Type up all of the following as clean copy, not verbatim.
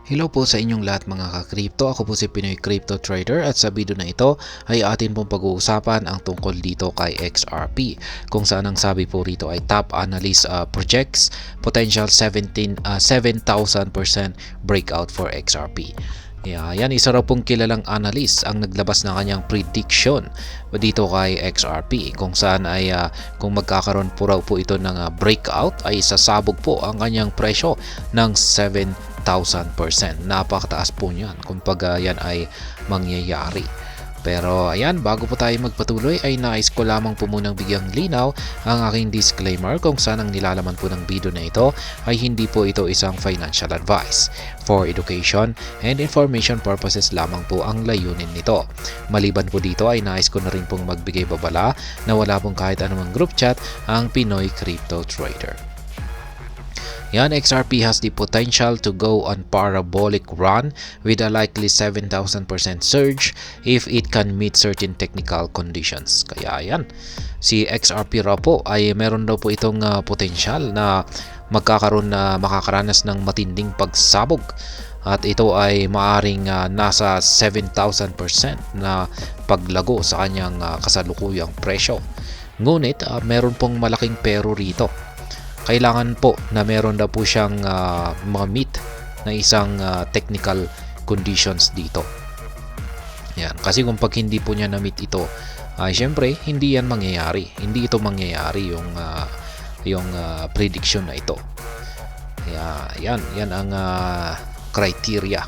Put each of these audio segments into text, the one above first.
Hello po sa inyong lahat mga ka-crypto. Ako po si Pinoy Crypto Trader at sa video na ito ay atin pong pag-uusapan ang tungkol dito kay XRP, kung saan ang sabi po rito ay top analyst projects potential 7,000% breakout for XRP. Yan, isa raw pong kilalang analyst ang naglabas ng kanyang prediction dito kay XRP, kung saan ay kung magkakaroon po raw po ito ng breakout ay sasabog po ang kanyang presyo ng 7,000%. Napakataas po niyan kung yan ay mangyayari. Pero ayan, bago po tayo magpatuloy ay nais ko lamang po munang bigyang linaw ang aking disclaimer kung saan ang nilalaman po ng video na ito ay hindi po ito isang financial advice. For education and information purposes lamang po ang layunin nito. Maliban po dito ay nais ko na rin pong magbigay babala na wala pong kahit anumang group chat ang Pinoy Crypto Trader. Yan, XRP has the potential to go on parabolic run with a likely 7,000% surge if it can meet certain technical conditions. Kaya yan, si XRP raw po ay meron daw po itong potential na makakaranas ng matinding pagsabog. At ito ay maaring nasa 7,000% na paglago sa kanyang kasalukuyang presyo. Ngunit meron pong malaking pero rito. Kailangan po na meron daw po siyang ma-meet na isang technical conditions dito. Yan. Kasi kung pag hindi po niya na-meet ito, syempre hindi yan mangyayari. Hindi ito mangyayari yung prediction na ito. Yan ang criteria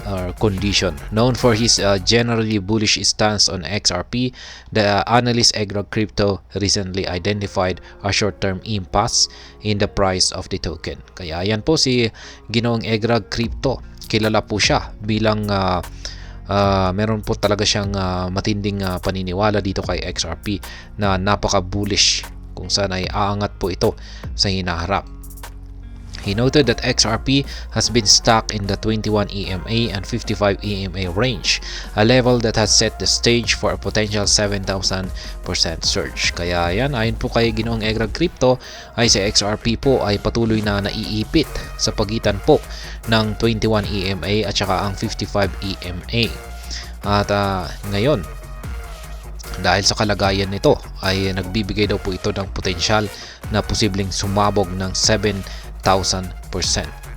or condition. Known for his generally bullish stance on XRP, the analyst Egrag Crypto recently identified a short-term impasse in the price of the token. Kaya yan po si Ginoong Egrag Crypto. Kilala po siya bilang meron po talaga siyang matinding paniniwala dito kay XRP na napaka-bullish, kung saan ay aangat po ito sa hinaharap. He noted that XRP has been stuck in the 21 EMA and 55 EMA range, a level that has set the stage for a potential 7,000% surge. Kaya yan, ayon po kay Ginoong Egrag Crypto, ay si XRP po ay patuloy na naiipit sa pagitan po ng 21 EMA at saka ang 55 EMA. At ngayon, dahil sa kalagayan nito ay nagbibigay daw po ito ng potensyal na posibleng sumabog ng 7,000%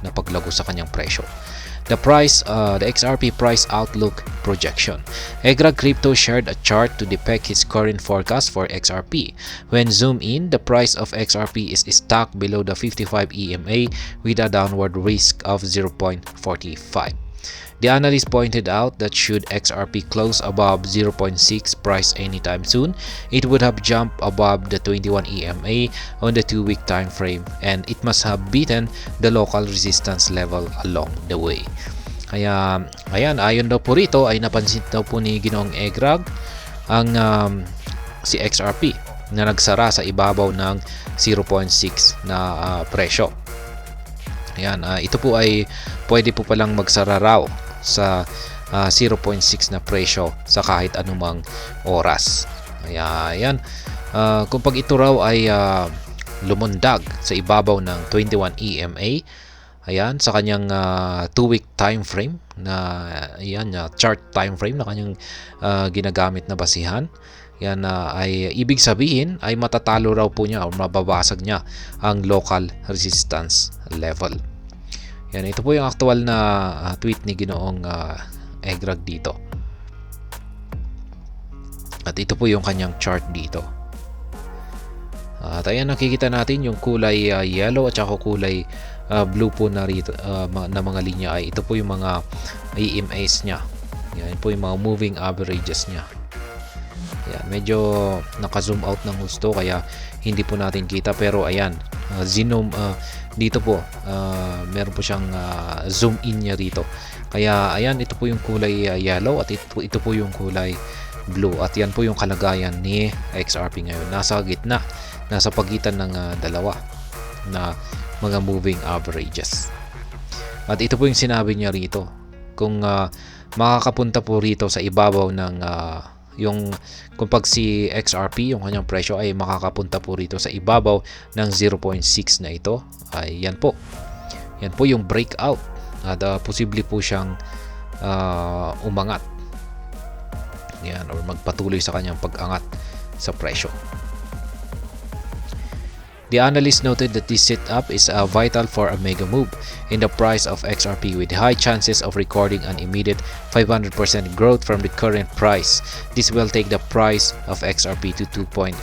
na paglago sa kanyang presyo. The XRP price outlook projection. Egrag Crypto shared a chart to depict his current forecast for XRP. When zoom in, the price of XRP is stuck below the 55 EMA with a downward risk of 0.45. The analyst pointed out that should XRP close above 0.6 price anytime soon, it would have jumped above the 21 EMA on the 2-week time frame, and it must have beaten the local resistance level along the way. Kaya ayan, ayon daw po rito ay napansin daw po ni Ginoong Egrag ang si XRP na nagsara sa ibabaw ng 0.6 na presyo. Ayan, ito po ay pwede po palang magsara raw sa 0.6 na presyo sa kahit anumang oras. Ayan, kung pag ito raw ay lumundag sa ibabaw ng 21 EMA, ayan, sa kanyang 2-week time frame na chart time frame na kanyang ginagamit na basihan, yan ay ibig sabihin ay matatalo raw po niya o mababasag niya ang local resistance level. Yan, ito po yung actual na tweet ni Ginoong Egrag dito. At ito po yung kanyang chart dito. At ayan, nakikita natin yung kulay yellow at saka kulay blue po na rito, na mga linya ay ito po yung mga EMAs niya. Yan po yung mga moving averages niya. Yan, medyo naka-zoom out ng husto kaya hindi po natin kita, pero ayan, dito po meron po siyang zoom in niya rito. Kaya ayan, ito po yung kulay yellow at ito po yung kulay blue, at yan po yung kalagayan ni XRP ngayon. Nasa gitna, nasa pagitan ng dalawa na mga moving averages. At ito po yung sinabi niya rito, kung makakapunta po rito sa ibabaw ng kung pag si XRP, yung kanyang presyo ay makakapunta po rito sa ibabaw ng 0.6 na ito, ay yan po yung breakout at posible po siyang umangat. Yan, or magpatuloy sa kanyang pag-angat sa presyo. The analyst noted that this setup is vital for a mega move in the price of XRP, with high chances of recording an immediate 500% growth from the current price. This will take the price of XRP to 2.811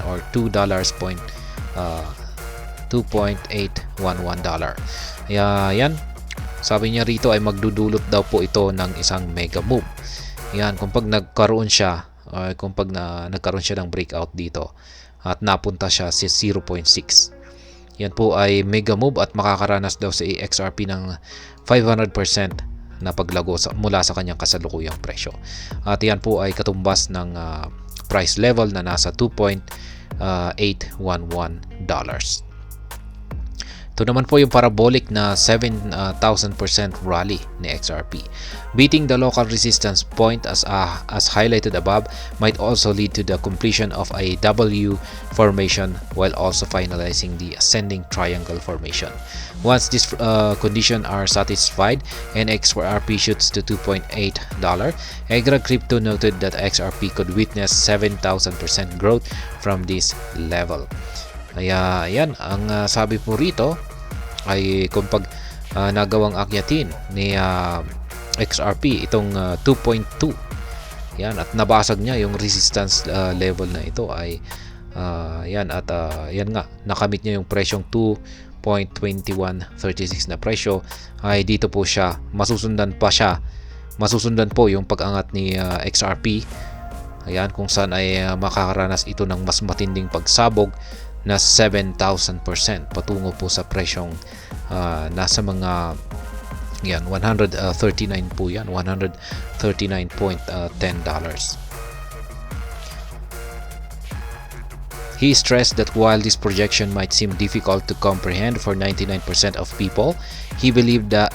or $2.811. Yan. Sabi niya rito ay magdudulot daw po ito ng isang mega move. Yan, kung pag nagkaroon siya ng breakout dito at napunta siya sa 0.6. Yan po ay mega move at makakaranas daw sa XRP ng 500% na paglago mula sa kanyang kasalukuyang presyo. At yan po ay katumbas ng price level na nasa $2.811. Ito naman po yung parabolic na 7,000% rally ni XRP. Beating the local resistance point as highlighted above might also lead to the completion of a W formation while also finalizing the ascending triangle formation. Once these conditions are satisfied and XRP shoots to $2.8, Egra Crypto noted that XRP could witness 7,000% growth from this level. Kaya yan, ang sabi po rito ay kung pag nagawang akyatin ni XRP itong 2.2, yan, at nabasag niya yung resistance level na ito ay yan, at yan nga, nakamit niya yung presyong 2.2136 na presyo, ay dito po siya masusundan po yung pag-angat ni XRP. Ayan, kung saan ay makakaranas ito ng mas matinding pagsabog na 7,000% patungo po sa presyong nasa mga yan 139 po yan, $139.10. He stressed that while this projection might seem difficult to comprehend for 99% of people, he believed that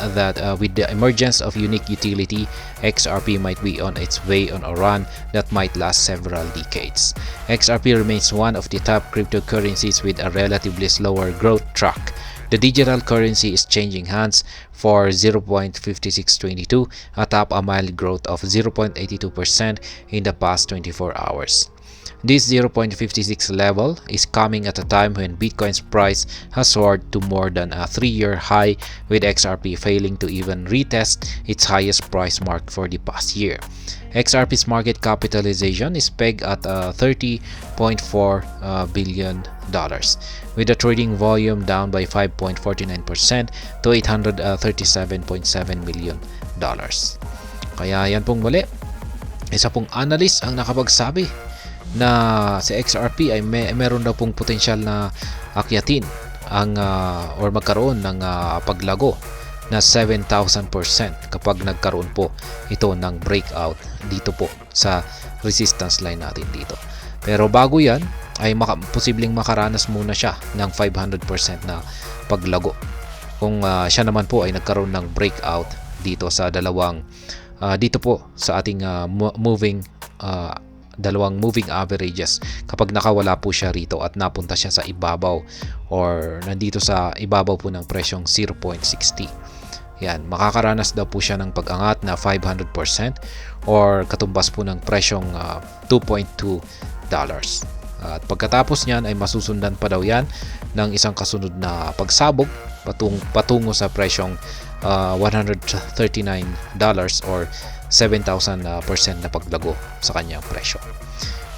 with the emergence of unique utility, XRP might be on its way on a run that might last several decades. XRP remains one of the top cryptocurrencies with a relatively slower growth track. The digital currency is changing hands for 0.5622, atop a mild growth of 0.82% in the past 24 hours. This 0.56 level is coming at a time when Bitcoin's price has soared to more than a 3-year high, with XRP failing to even retest its highest price mark for the past year. XRP's market capitalization is pegged at $30.4 billion, with the trading volume down by 5.49% to $837.7 million. Kaya yan pong muli, isa pong analyst ang nakapagsabi na si XRP ay meron daw pong potensyal na akyatin or magkaroon ng paglago na 7,000% kapag nagkaroon po ito ng breakout dito po sa resistance line natin dito. Pero bago yan ay posibleng makaranas muna siya ng 500% na paglago kung siya naman po ay nagkaroon ng breakout dito sa dito po sa ating dalawang moving averages, kapag nakawala po siya rito at napunta siya sa ibabaw or nandito sa ibabaw po ng presyong 0.60. Yan, makakaranas daw po siya ng pag-angat na 500% or katumbas po ng presyong $2.2. At pagkatapos niyan ay masusundan pa daw yan ng isang kasunod na pagsabog patungo sa presyong $139 or 7,000% na paglago sa kanyang presyo.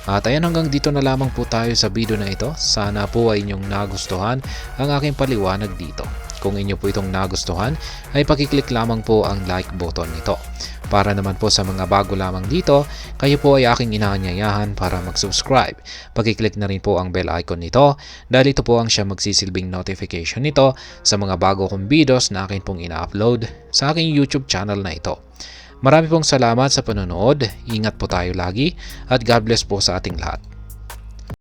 At ayan, hanggang dito na lamang po tayo sa video na ito. Sana po ay inyong nagustuhan ang aking paliwanag dito. Kung inyo po itong nagustuhan ay pakiclick lamang po ang like button nito. Para naman po sa mga bago lamang dito, kayo po ay aking inaanyayahan para mag-subscribe. Pakiclick na rin po ang bell icon nito dahil ito po ang siya magsisilbing notification nito sa mga bago kong videos na akin pong ina-upload sa aking YouTube channel na ito. Marami pong salamat sa panonood, ingat po tayo lagi at God bless po sa ating lahat.